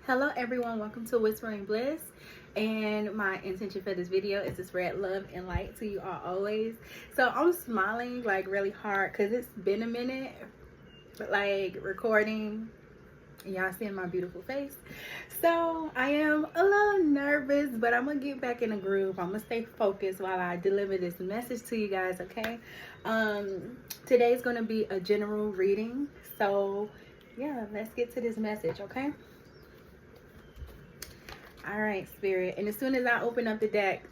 Hello everyone, welcome to Whispering Bliss, and my intention for this video is to spread love and light to you all always. So I'm smiling like really hard because it's been a minute like recording, y'all seeing my beautiful face. So I am a little nervous, but I'm gonna get back in the groove. I'm gonna stay focused while I deliver this message to you guys, okay? Today's gonna be a general reading, so yeah, let's get to this message, okay? All right, Spirit. And as soon as I open up the deck,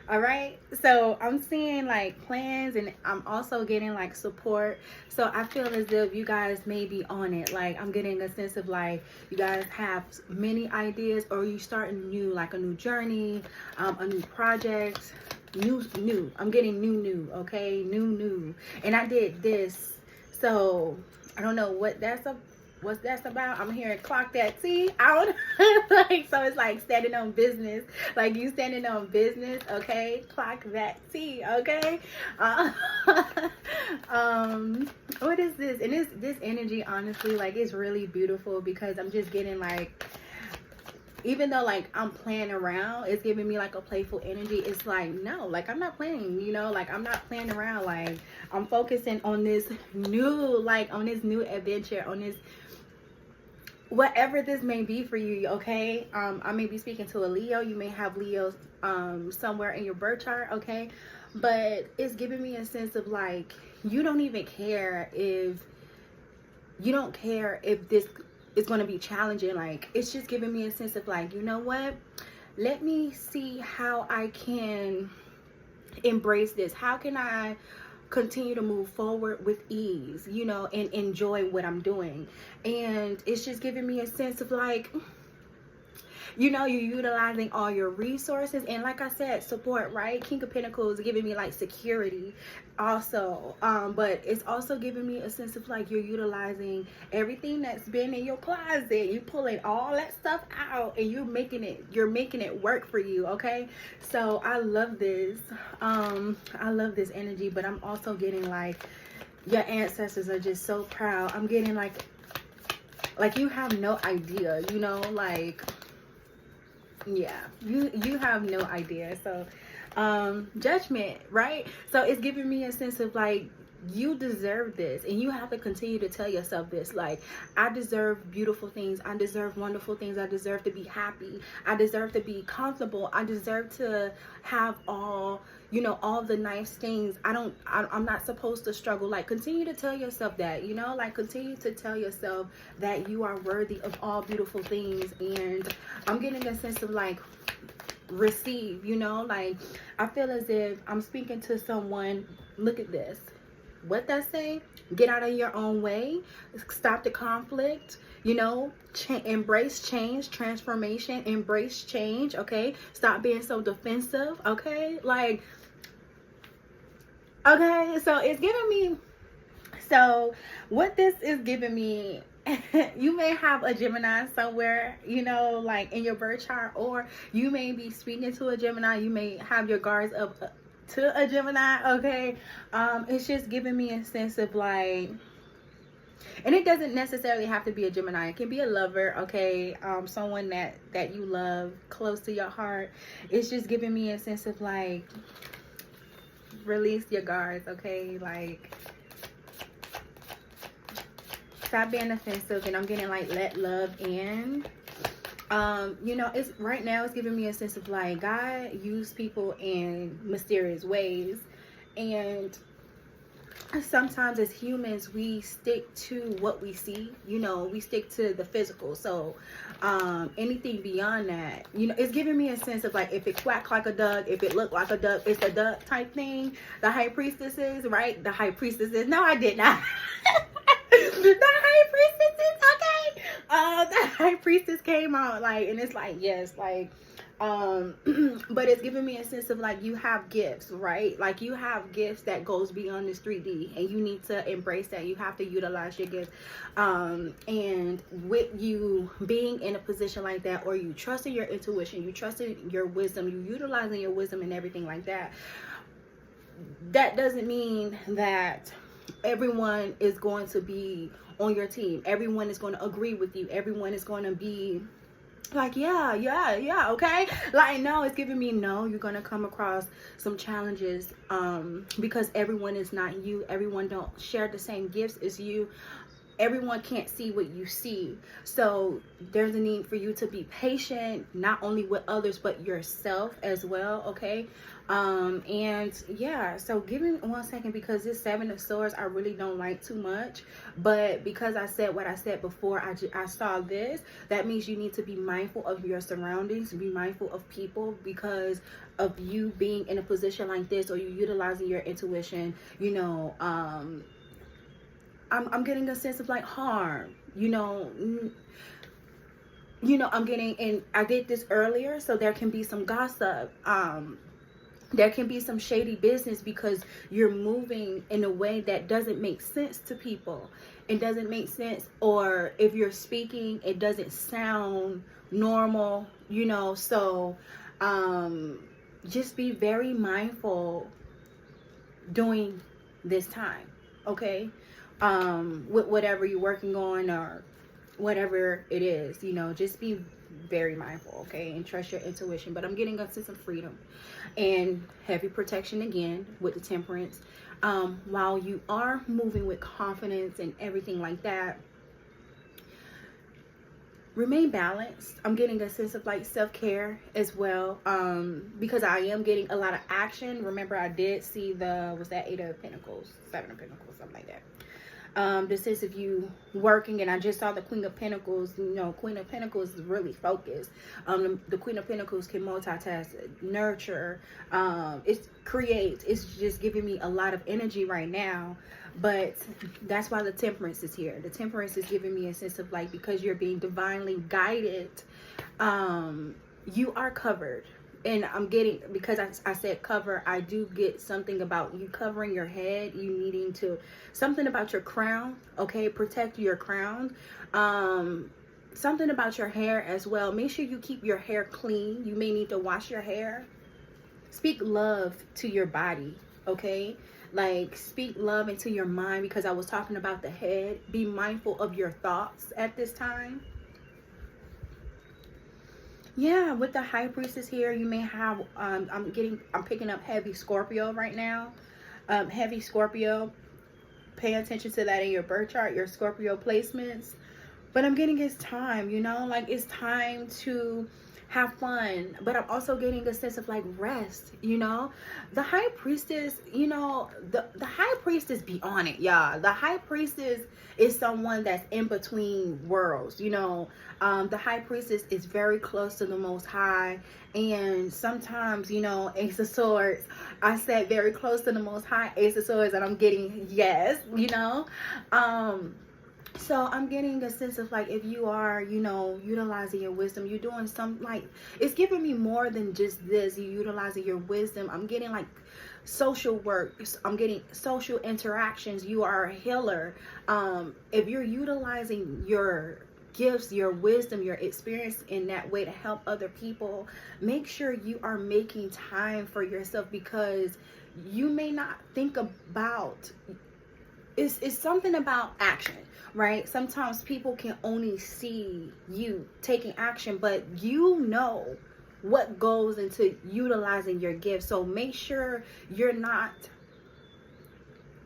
all right, so I'm seeing like plans, and I'm also getting like support. So I feel as if you guys may be on it. Like I'm getting a sense of like you guys have many ideas, or you starting new, like a new journey, a new project, new. I'm getting new, okay, new. And I did this, so I don't know what that's about. I'm hearing clock that T out. Like, so it's like standing on business, like you standing on business, okay? Clock that T, okay? What is this? And this energy, honestly, like it's really beautiful because I'm just getting like, even though like I'm playing around, it's giving me like a playful energy. It's like, no, like I'm not playing, you know, like I'm not playing around. Like I'm focusing on this new, like on this new adventure, on this, whatever this may be for you, okay? I may be speaking to a Leo. You may have Leos somewhere in your birth chart, okay? But it's giving me a sense of like, you don't even care if, this is going to be challenging. Like, it's just giving me a sense of like, you know what? Let me see how I can embrace this. How can I continue to move forward with ease, you know, and enjoy what I'm doing? And it's just giving me a sense of like, you know, you're utilizing all your resources, and like I said, support, right? King of Pentacles giving me like security also, but it's also giving me a sense of like you're utilizing everything that's been in your closet. You pulling all that stuff out and you're making it work for you, okay? So I love this. I love this energy, but I'm also getting like your ancestors are just so proud. I'm getting like you have no idea, you know, like, yeah, you have no idea. So judgment, right? So it's giving me a sense of like, you deserve this, and you have to continue to tell yourself this. Like, I deserve beautiful things, I deserve wonderful things, I deserve to be happy, I deserve to be comfortable, I deserve to have all, you know, all the nice things. I'm not supposed to struggle. Like, continue to tell yourself that, you know, like continue to tell yourself that you are worthy of all beautiful things. And I'm getting a sense of like, receive, you know, like I feel as if I'm speaking to someone. Look at this. What that say? Get out of your own way, stop the conflict, you know, embrace change, transformation, embrace change, okay? Stop being so defensive, okay? Like, okay, so it's giving me, so what this is giving me, you may have a Gemini somewhere, you know, like in your birth chart, or you may be speaking to a Gemini. You may have your guards up to a Gemini, okay? It's just giving me a sense of like, and it doesn't necessarily have to be a Gemini. It can be a lover, okay? Someone that you love, close to your heart. It's just giving me a sense of like, release your guards, okay? Like, stop being offensive. And I'm getting like, let love in. You know, it's right now it's giving me a sense of like, God used people in mysterious ways, and sometimes as humans we stick to what we see, you know, we stick to the physical. So anything beyond that, you know, it's giving me a sense of like, if it quack like a duck, if it look like a duck, it's a duck type thing. The high priestesses, right? The high priestesses, no, I did not. The high priestesses, okay? The high priestess came out, like, and it's like, yes, like, but it's giving me a sense of like, you have gifts, right? Like, you have gifts that goes beyond this 3D, and you need to embrace that. You have to utilize your gifts. And with you being in a position like that, or you trusting your intuition, you trusting your wisdom, you utilizing your wisdom and everything like that, that doesn't mean that everyone is going to be on your team. Everyone is going to agree with you. Everyone is going to be like, yeah, okay. Like, no, it's giving me, no, you're going to come across some challenges because everyone is not you. Everyone don't share the same gifts as you. Everyone can't see what you see. So there's a need for you to be patient, not only with others, but yourself as well, okay? And yeah, so give me 1 second, because this Seven of Swords I really don't like too much. But because I said what I said before, I saw this. That means you need to be mindful of your surroundings, be mindful of people, because of you being in a position like this, or you utilizing your intuition, you know, I'm getting a sense of like harm, you know, I'm getting, and I did this earlier, so there can be some gossip, there can be some shady business, because you're moving in a way that doesn't make sense to people. It doesn't make sense, or if you're speaking, it doesn't sound normal, you know. So just be very mindful during this time, okay? With whatever you're working on or whatever it is, you know, just be very mindful, okay? And trust your intuition. But I'm getting a sense of freedom and heavy protection again with the Temperance. While you are moving with confidence and everything like that, remain balanced. I'm getting a sense of like self-care as well, because I am getting a lot of action. Remember, I did see was that 8 of Pentacles, 7 of Pentacles, something like that. The sense of you working, and I just saw the Queen of Pentacles. You know, Queen of Pentacles is really focused. The Queen of Pentacles can multitask, nurture, it creates. It's just giving me a lot of energy right now. But that's why the Temperance is here. The Temperance is giving me a sense of like, because you're being divinely guided, you are covered. And I'm getting, because I said cover, I do get something about you covering your head, you needing to, something about your crown, okay? Protect your crown. Something about your hair as well. Make sure you keep your hair clean. You may need to wash your hair. Speak love to your body, okay? Like, speak love into your mind, because I was talking about the head. Be mindful of your thoughts at this time. Yeah, with the High Priestess here, you may have, I'm picking up heavy Scorpio right now. Heavy Scorpio. Pay attention to that in your birth chart, your Scorpio placements. But I'm getting it's time, you know, like it's time to have fun. But I'm also getting a sense of like rest, you know. The High Priestess, you know, the High Priestess be on it, y'all. The High Priestess is someone that's in between worlds, you know. The High Priestess is very close to the Most High. And sometimes, you know, Ace of Swords, I said very close to the Most High, Ace of Swords, and I'm getting yes, you know. So I'm getting a sense of like, if you are, you know, utilizing your wisdom, you're doing some, like, it's giving me more than just this. You're utilizing your wisdom. I'm getting like social work. I'm getting social interactions. You are a healer. If you're utilizing your gifts, your wisdom, your experience in that way to help other people, make sure you are making time for yourself, because you may not think about, it's something about action, right? Sometimes people can only see you taking action, but you know what goes into utilizing your gifts. So make sure you're not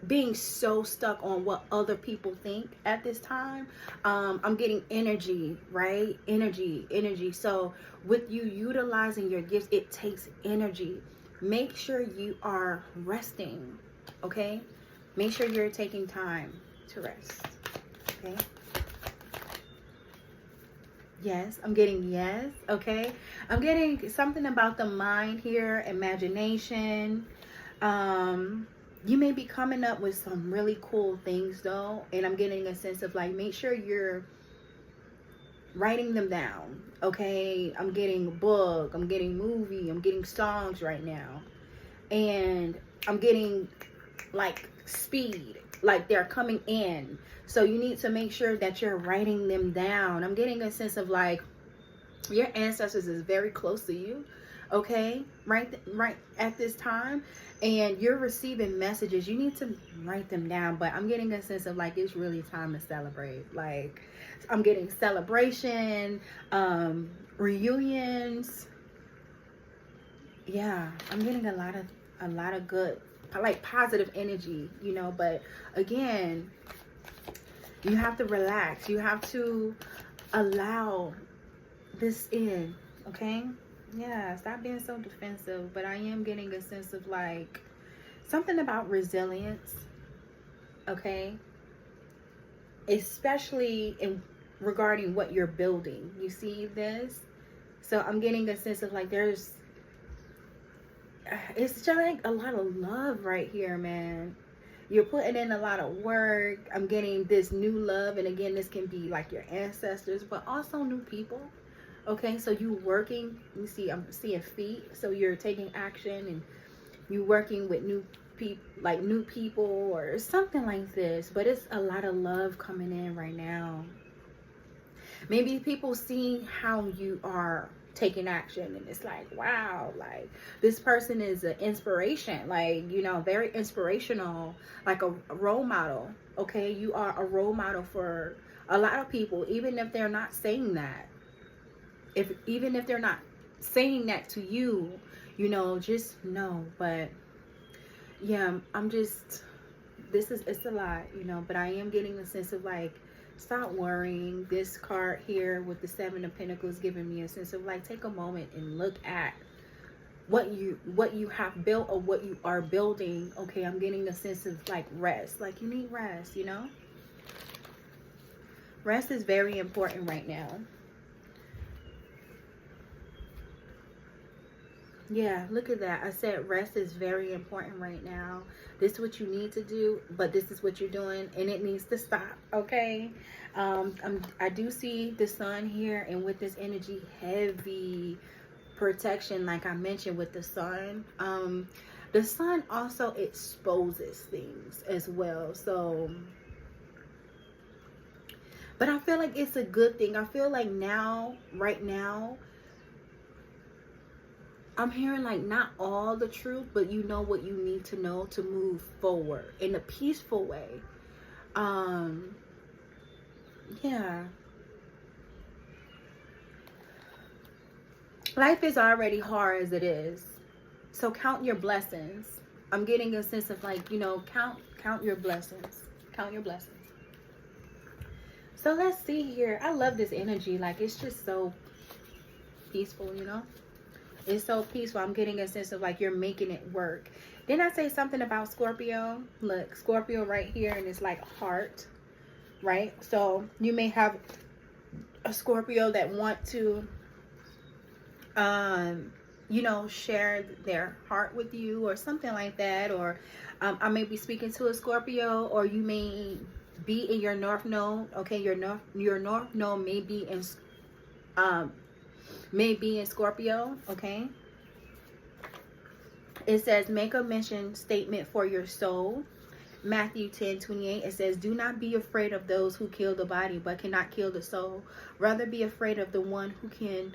being so stuck on what other people think at this time. I'm getting energy, right? Energy. So with you utilizing your gifts, it takes energy. Make sure you are resting, okay? Make sure you're taking time to rest, okay? Yes, I'm getting yes, okay? I'm getting something about the mind here, imagination. You may be coming up with some really cool things though, and I'm getting a sense of like, make sure you're writing them down, okay? I'm getting a book, I'm getting movie, I'm getting songs right now, and I'm getting like speed, like they're coming in. So you need to make sure that you're writing them down. I'm getting a sense of like your ancestors is very close to you, okay, right at this time, and you're receiving messages. You need to write them down, but I'm getting a sense of like it's really time to celebrate. Like I'm getting celebration, reunions. Yeah, I'm getting a lot of good, like positive energy, you know. But again, you have to relax. You have to allow this in, okay? Yeah, stop being so defensive. But I am getting a sense of like something about resilience, okay? Especially in regarding what you're building. You see this? So I'm getting a sense of like it's just like a lot of love right here, man. You're putting in a lot of work. I'm getting this new love, and again, this can be like your ancestors, but also new people. Okay, so you working, you see, I'm seeing feet, so you're taking action and you working with new people or something like this. But it's a lot of love coming in right now. Maybe people see how you are taking action, and it's like, wow, like this person is an inspiration, like, you know, very inspirational, like a role model. Okay, you are a role model for a lot of people, even if they're not saying that. Even if they're not saying that to you, you know, just know. But yeah, it's a lot, you know, but I am getting a sense of like, stop worrying. This card here with the 7 of Pentacles giving me a sense of like, take a moment and look at what you have built or what you are building. Okay, I'm getting a sense of like rest. Like you need rest, you know. Rest is very important right now. Yeah, look at that. I said rest is very important right now. This is what you need to do, but this is what you're doing, and it needs to stop, okay? I do see the sun here, and with this energy, heavy protection, like I mentioned with the sun. The sun also exposes things as well, so... But I feel like it's a good thing. I feel like right now, I'm hearing like not all the truth, but you know what you need to know to move forward in a peaceful way. Yeah. Life is already hard as it is. So count your blessings. I'm getting a sense of like, you know, count your blessings. Count your blessings. So let's see here. I love this energy. Like it's just so peaceful, you know. It's so peaceful. I'm getting a sense of like you're making it work. Didn't I say something about Scorpio? Look, Scorpio right here, and it's like heart, right? So you may have a Scorpio that want to, you know, share their heart with you or something like that. Or I may be speaking to a Scorpio, or you may be in your North Node. Okay, your North Node may be in Scorpio, okay? It says, make a mission statement for your soul. Matthew 10:28, it says, do not be afraid of those who kill the body but cannot kill the soul. Rather be afraid of the one who can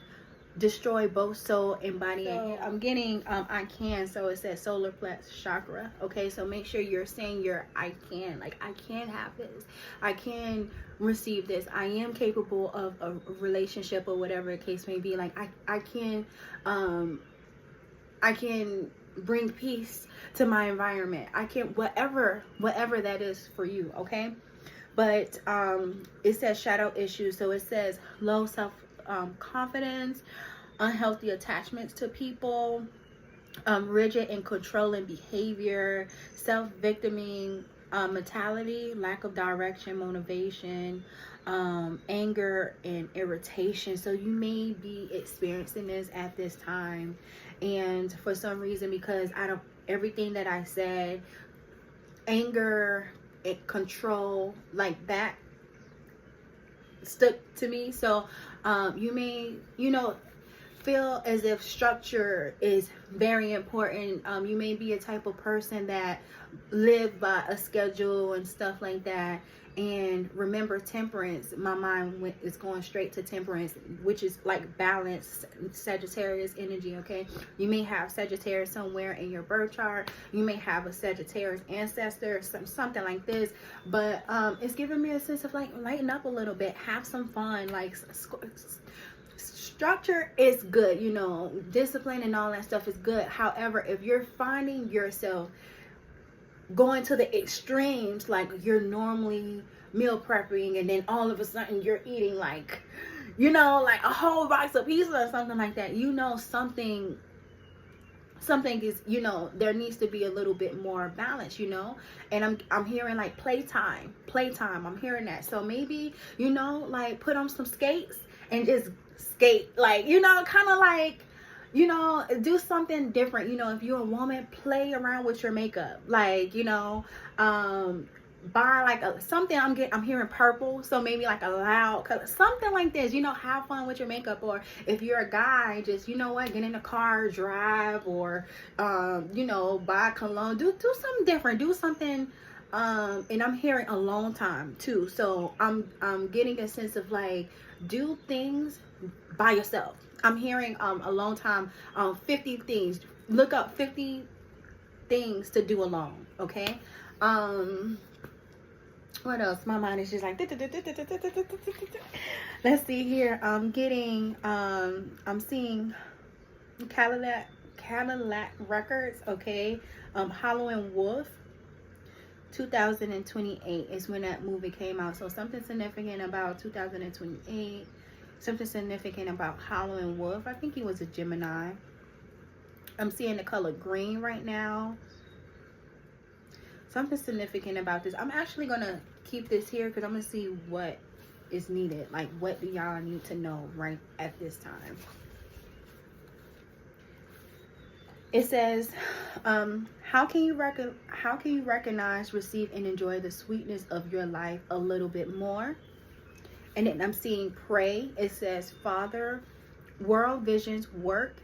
destroy both soul and body. So, I'm getting I can, so it says solar plex chakra. Okay, so make sure you're saying I can, like I can have this, I can receive this, I am capable of a relationship or whatever the case may be. Like I can bring peace to my environment. I can whatever that is for you, okay? But it says shadow issues, so it says low self confidence, unhealthy attachments to people, rigid and controlling behavior, self-victiming mentality, lack of direction, motivation, anger and irritation. So you may be experiencing this at this time, and for some reason, because out of everything that I said, anger and control, like that stuck to me. So you may, you know, feel as if structure is very important. You may be a type of person that live by a schedule and stuff like that, And remember temperance, my mind is going straight to temperance, which is like balance, Sagittarius energy. Okay, you may have Sagittarius somewhere in your birth chart, you may have a Sagittarius ancestor, something like this, but it's giving me a sense of like lighten up a little bit, have some fun. Like structure is good, you know, discipline and all that stuff is good. However, if you're finding yourself going to the extremes, like you're normally meal prepping and then all of a sudden you're eating like, you know, like a whole box of pizza or something like that, you know, something is, you know, there needs to be a little bit more balance, you know. And I'm hearing like playtime, I'm hearing that. So maybe, you know, like put on some skates and just skate, like, you know, kind of like, you know, do something different. You know, if you're a woman, play around with your makeup, like, you know, buy like something. I'm hearing purple, so maybe like a loud color, something like this, you know, have fun with your makeup. Or if you're a guy, just, you know what, get in the car, drive, or you know, buy cologne, do something different, do something. And I'm hearing alone time too, so I'm getting a sense of like, do things by yourself. I'm hearing alone time, 50 things. Look up 50 things to do alone. Okay. What else? My mind is just like, let's see here. I'm seeing Cadillac Records. Okay. Halloween Wolf 2028 is when that movie came out. So something significant about 2028. Something significant about Halloween Wolf. I think he was a Gemini. I'm seeing the color green right now. Something significant about this. I'm actually going to keep this here because I'm going to see what is needed. Like, what do y'all need to know right at this time? It says, how can you recognize, receive, and enjoy the sweetness of your life a little bit more? And then I'm seeing pray. It says, Father, World Vision's work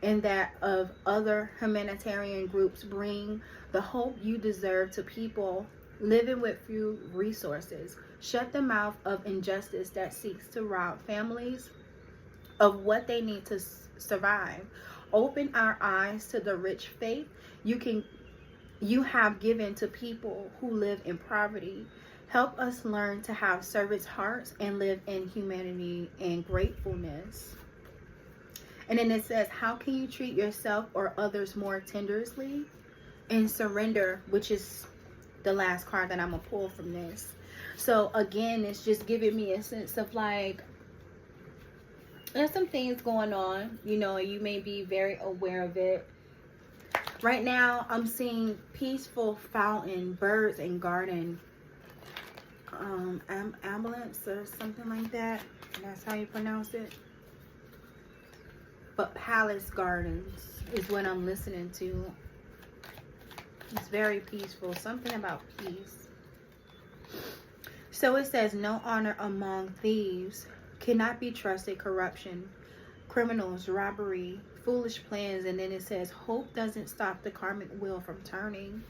and that of other humanitarian groups bring the hope you deserve to people living with few resources. Shut the mouth of injustice that seeks to rob families of what they need to survive. Open our eyes to the rich faith you have given to people who live in poverty. Help us learn to have servant hearts and live in humanity and gratefulness. And then it says, how can you treat yourself or others more tenderly? And surrender, which is the last card that I'm going to pull from this. So again, it's just giving me a sense of like, there's some things going on, you know, you may be very aware of it. Right now, I'm seeing peaceful fountain, birds, and garden. Ambulance or something like that. That's how you pronounce it. But palace gardens is what I'm listening to. It's very peaceful. Something about peace. So it says, no honor among thieves, cannot be trusted, corruption, criminals, robbery, foolish plans. And then it says, hope doesn't stop the karmic wheel from turning.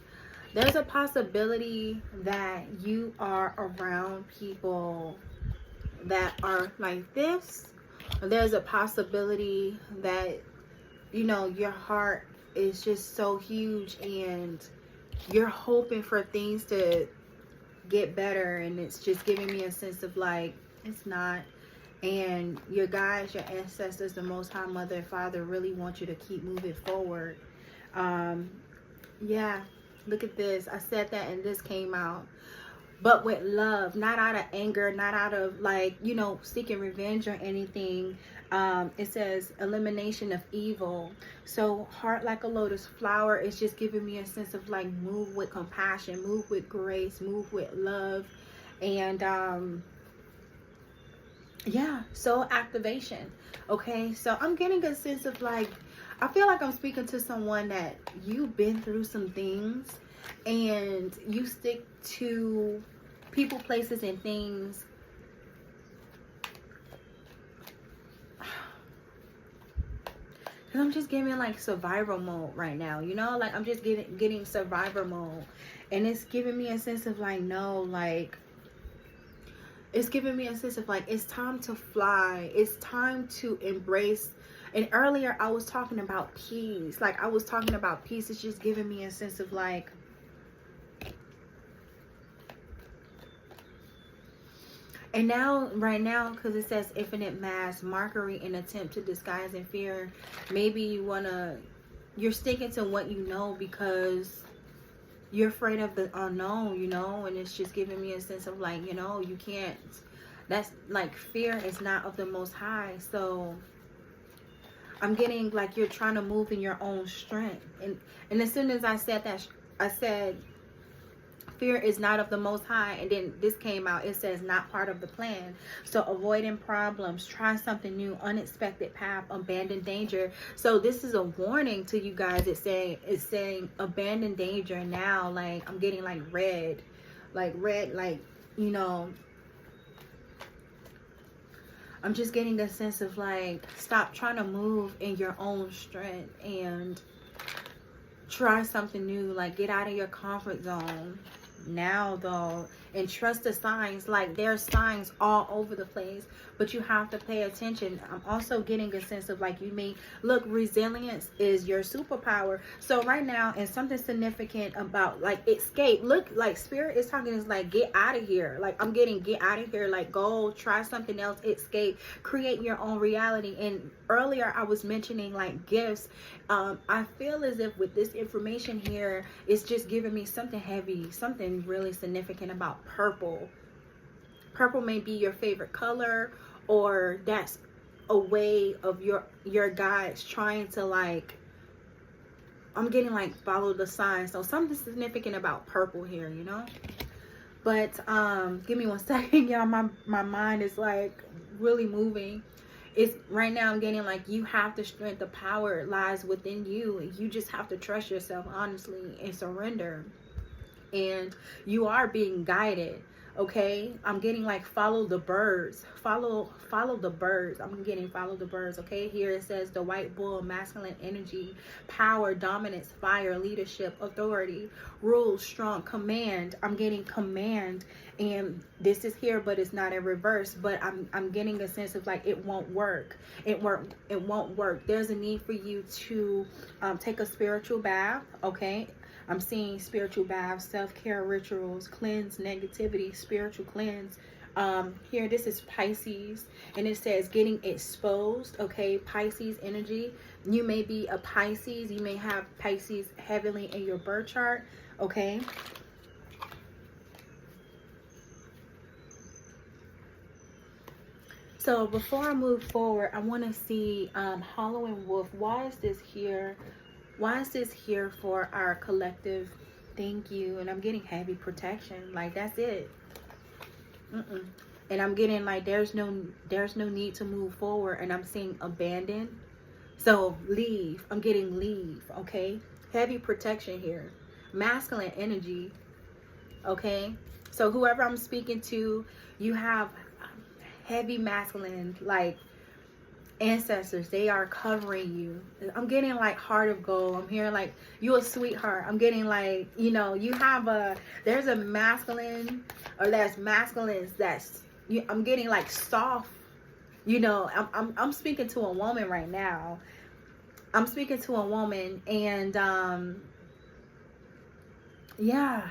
There's a possibility that you are around people that are like this. There's a possibility that, you know, your heart is just so huge and you're hoping for things to get better, and it's just giving me a sense of like, it's not. And your guides, your ancestors, the Most High, Mother and Father really want you to keep moving forward. Yeah, look at this. I said that and this came out. But with love, not out of anger, not out of like, you know, seeking revenge or anything. It says elimination of evil. So heart like a lotus flower is just giving me a sense of like, move with compassion, move with grace, move with love. And yeah, soul activation. Okay, so I'm getting a sense of like, I feel like I'm speaking to someone that you've been through some things and you stick to people, places, and things. Because I'm just giving like survival mode right now, you know, like I'm just getting survivor mode, and it's giving me a sense of like, no, like it's giving me a sense of like, it's time to fly. It's time to embrace. And earlier I was talking about peace. Like, I was talking about peace. It's just giving me a sense of like, and now, right now, because it says infinite mass, mockery, and attempt to disguise and fear. Maybe you're sticking to what you know because you're afraid of the unknown, you know, and it's just giving me a sense of like, you know, you can't, that's like, fear is not of the Most High. So I'm getting like you're trying to move in your own strength. And as soon as I said that, I said, fear is not of the Most High, and then this came out, it says not part of the plan. So avoiding problems, try something new, unexpected path, abandon danger. So this is a warning to you guys. It's saying abandon danger now. Like, I'm getting like red, like, you know, I'm just getting the sense of like, stop trying to move in your own strength and try something new. Like, get out of your comfort zone now though, and trust the signs. Like, there's signs all over the place, but you have to pay attention. I'm also getting a sense of like, you may look, resilience is your superpower. So right now, and something significant about like escape, look, like spirit is talking is like, get out of here. Like, I'm getting get out of here, like go try something else, escape, create your own reality. And earlier I was mentioning like gifts. I feel as if with this information here, it's just giving me something heavy, something really significant about purple. Purple may be your favorite color, or that's a way of your guides trying to like, I'm getting like follow the signs. So something significant about purple here, you know. But give me 1 second, y'all. My mind is like really moving. It's right now I'm getting like, you have the strength, the power lies within you, and you just have to trust yourself honestly and surrender. And you are being guided. Okay, I'm getting like follow the birds, follow the birds. I'm getting follow the birds. Okay, here it says the white bull, masculine energy, power, dominance, fire, leadership, authority, rule, strong, command. I'm getting command, and this is here, but it's not in reverse. But I'm getting a sense of like, it won't work. It won't work. There's a need for you to take a spiritual bath. Okay. I'm seeing spiritual baths, self-care rituals, cleanse negativity, spiritual cleanse. Here, this is Pisces, and it says getting exposed. Okay, Pisces energy. You may be a Pisces. You may have Pisces heavily in your birth chart. Okay. So before I move forward, I want to see Halloween Wolf. Why is this here? Why is this here for our collective? Thank you. And I'm getting heavy protection. Like, that's it. And I'm getting like, there's no need to move forward. And I'm seeing abandon. So leave. I'm getting leave. Okay. Heavy protection here. Masculine energy. Okay. So whoever I'm speaking to, you have heavy masculine, like, ancestors. They are covering you. I'm getting like heart of gold. I'm hearing like, you a sweetheart. I'm getting like, you know, you have there's a masculine, or that's masculines that's I'm getting like soft, you know. I'm speaking to a woman right now. I'm speaking to a woman, and yeah.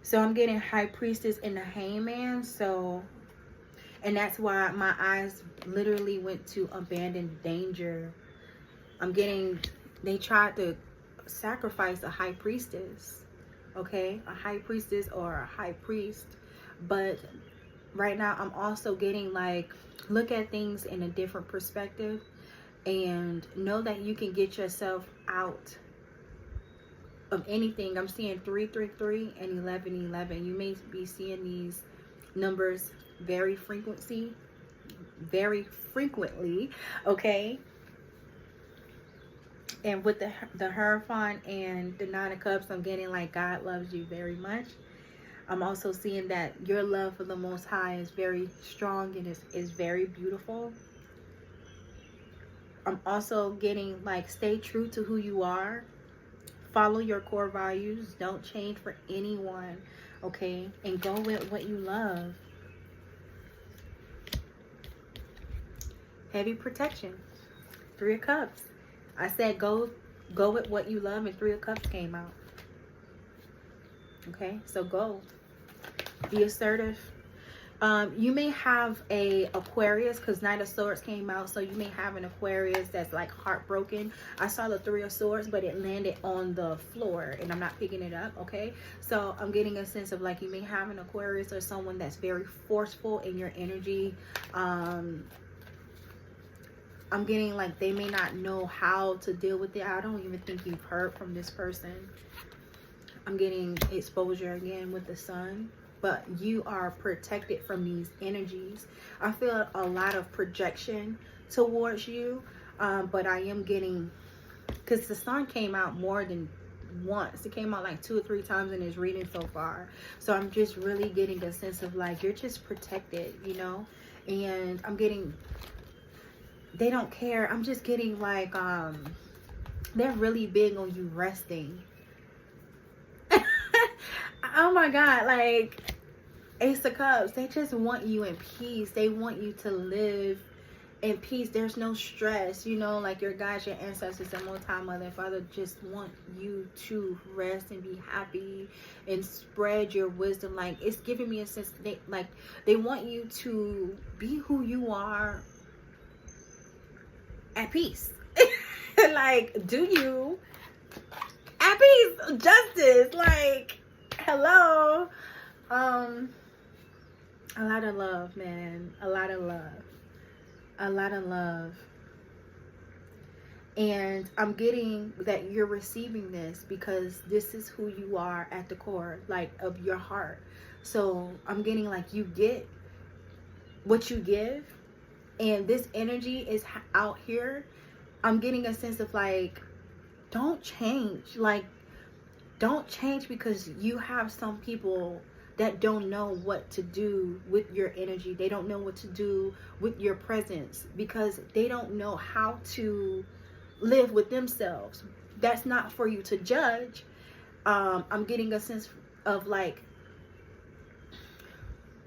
So I'm getting high priestess and the hangman. So, and that's why my eyes literally went to abandoned danger. I'm getting, they tried to sacrifice a high priestess. Okay, a high priestess or a high priest. But right now I'm also getting like, look at things in a different perspective, and know that you can get yourself out of anything. I'm seeing 333 and 1111. You may be seeing these numbers very frequently, okay. And with the Hierophant and the Nine of Cups, I'm getting like, God loves you very much. I'm also seeing that your love for the Most High is very strong and is very beautiful. I'm also getting like, stay true to who you are. Follow your core values. Don't change for anyone. okay? And go with what you love. Heavy protection. 3 of Cups. I said go with what you love, and 3 of Cups came out. Okay, so go. Be assertive. You may have a Aquarius, because Knight of Swords came out, so you may have an Aquarius that's like heartbroken. I saw the 3 of Swords, but it landed on the floor and I'm not picking it up. Okay, so I'm getting a sense of like you may have an Aquarius or someone that's very forceful in your energy. I'm getting like they may not know how to deal with it. I don't even think you've heard from this person. I'm getting exposure again with the Sun, but you are protected from these energies. I feel a lot of projection towards you, but I am getting, because the Sun came out more than once. It came out like 2 or 3 times in his reading so far. So I'm just really getting a sense of like you're just protected, you know. And I'm getting, they don't care. I'm just getting like they're really big on you resting. Oh my God, like Ace of Cups, they just want you in peace. They want you to live in peace. There's no stress, you know, like your guides, your ancestors, and Most High Mother and Father just want you to rest and be happy and spread your wisdom. Like it's giving me a sense they want you to be who you are at peace. Like, do you at peace, justice, like hello. A lot of love, man. A lot of love. A lot of love. And I'm getting that you're receiving this because this is who you are at the core, like of your heart. So I'm getting like you get what you give, and this energy is out here. I'm getting a sense of like, don't change. Like, don't change because you have some people that don't know what to do with your energy. They don't know what to do with your presence because they don't know how to live with themselves. That's not for you to judge. I'm getting a sense of like,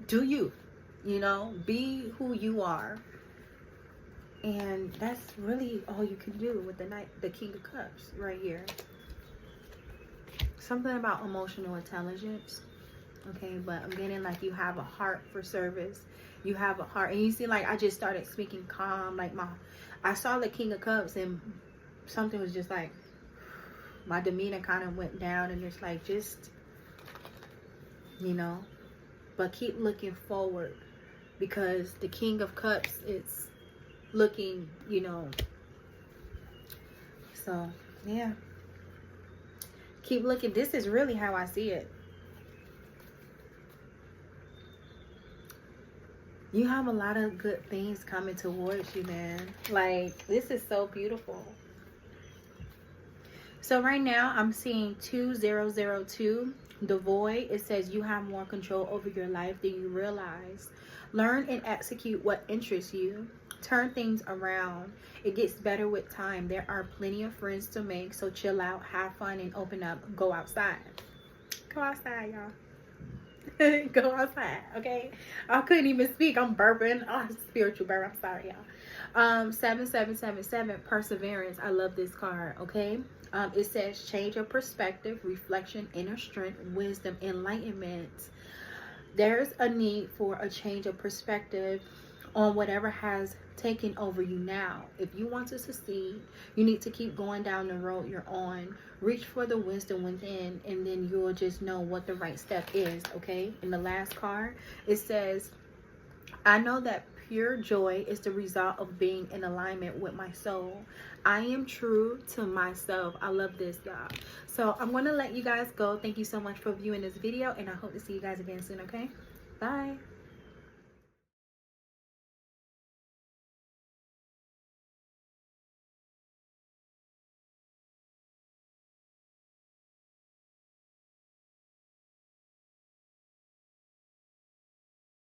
do you, you know, be who you are. And that's really all you can do with the King of Cups right here. Something about emotional intelligence. Okay, but I'm getting like you have a heart for service. You have a heart, and you see like I just started speaking calm. Like I saw the King of Cups and something was just like my demeanor kind of went down, and it's like just, you know, but keep looking forward because the King of Cups is looking, you know. So yeah, keep looking. This is really how I see it. You have a lot of good things coming towards you, man. Like, this is so beautiful. So right now, I'm seeing 2002, the void. It says you have more control over your life than you realize. Learn and execute what interests you. Turn things around. It gets better with time. There are plenty of friends to make, so chill out, have fun, and open up. Go outside. Go outside, y'all. Go outside, okay? I couldn't even speak. I'm burping. Oh, spiritual burp. I'm sorry, y'all. 7777, perseverance. I love this card, okay? It says change of perspective, reflection, inner strength, wisdom, enlightenment. There's a need for a change of perspective on whatever has taken over you now. If you want to succeed, you need to keep going down the road you're on. Reach for the wisdom within, and then you'll just know what the right step is, okay? In the last card, it says, I know that pure joy is the result of being in alignment with my soul. I am true to myself. I love this, y'all. So I'm going to let you guys go. Thank you so much for viewing this video, and I hope to see you guys again soon, okay? Bye.